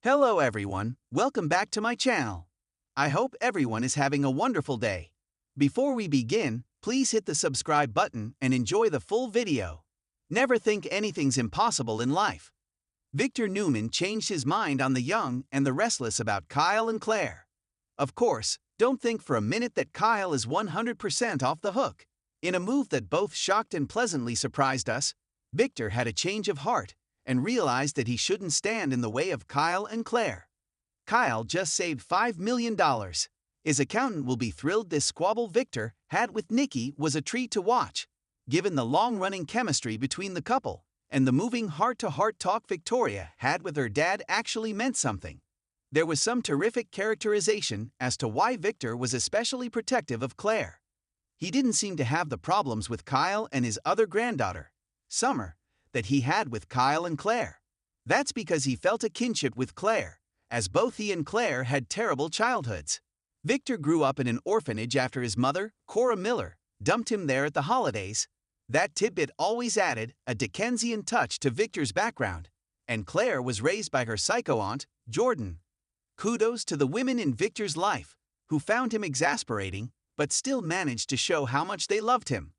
Hello everyone, welcome back to my channel. I hope everyone is having a wonderful day. Before we begin, please hit the subscribe button and enjoy the full video. Never think anything's impossible in life. Victor Newman changed his mind on the young and the restless about Kyle and Claire. Of course, don't think for a minute that Kyle is 100% off the hook. In a move that both shocked and pleasantly surprised us, Victor had a change of heart and realized that he shouldn't stand in the way of Kyle and Claire. Kyle just saved $5 million. His accountant will be thrilled this squabble Victor had with Nikki was a treat to watch, given the long-running chemistry between the couple, and the moving heart-to-heart talk Victoria had with her dad actually meant something. There was some terrific characterization as to why Victor was especially protective of Claire. He didn't seem to have the problems with Kyle and his other granddaughter, Summer, that he had with Kyle and Claire. That's because he felt a kinship with Claire, as both he and Claire had terrible childhoods. Victor grew up in an orphanage after his mother, Cora Miller, dumped him there at the holidays. That tidbit always added a Dickensian touch to Victor's background, and Claire was raised by her psycho aunt, Jordan. Kudos to the women in Victor's life, who found him exasperating, but still managed to show how much they loved him.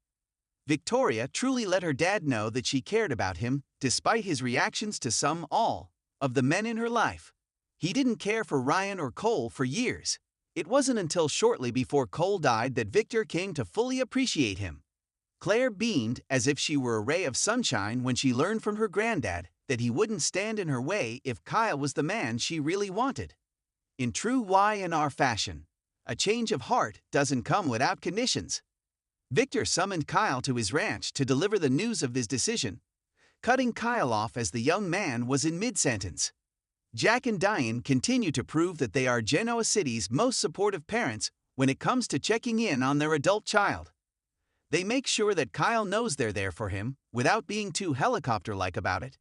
Victoria truly let her dad know that she cared about him, despite his reactions to all of the men in her life. He didn't care for Ryan or Cole for years. It wasn't until shortly before Cole died that Victor came to fully appreciate him. Claire beamed as if she were a ray of sunshine when she learned from her granddad that he wouldn't stand in her way if Kyle was the man she really wanted. In true Y&R fashion, a change of heart doesn't come without conditions. Victor summoned Kyle to his ranch to deliver the news of his decision, cutting Kyle off as the young man was in mid-sentence. Jack and Diane continue to prove that they are Genoa City's most supportive parents when it comes to checking in on their adult child. They make sure that Kyle knows they're there for him without being too helicopter-like about it.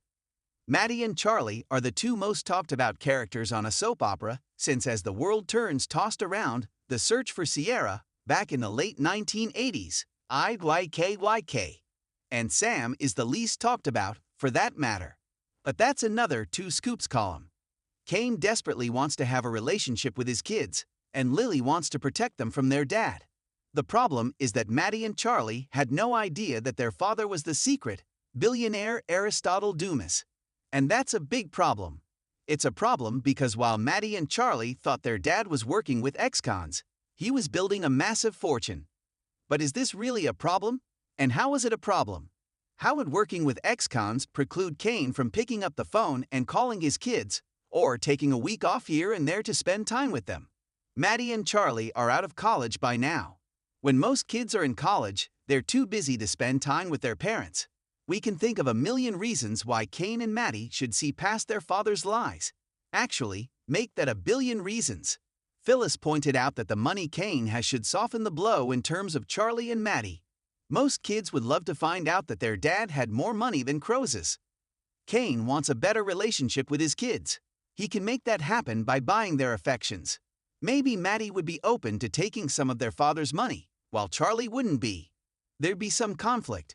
Maddie and Charlie are the two most talked about characters on a soap opera since As the World Turns tossed around The Search for Sierra back in the late 1980s, IYKYK. And Sam is the least talked about, for that matter. But that's another Two Scoops column. Kane desperately wants to have a relationship with his kids, and Lily wants to protect them from their dad. The problem is that Maddie and Charlie had no idea that their father was the secret, billionaire Aristotle Dumas. And that's a big problem. It's a problem because while Maddie and Charlie thought their dad was working with ex-cons, he was building a massive fortune. But is this really a problem? And how is it a problem? How would working with ex-cons preclude Kane from picking up the phone and calling his kids, or taking a week off here and there to spend time with them? Maddie and Charlie are out of college by now. When most kids are in college, they're too busy to spend time with their parents. We can think of a million reasons why Kane and Maddie should see past their father's lies. Actually, make that a billion reasons. Phyllis pointed out that the money Kane has should soften the blow in terms of Charlie and Maddie. Most kids would love to find out that their dad had more money than Croz's. Kane wants a better relationship with his kids. He can make that happen by buying their affections. Maybe Maddie would be open to taking some of their father's money, while Charlie wouldn't be. There'd be some conflict,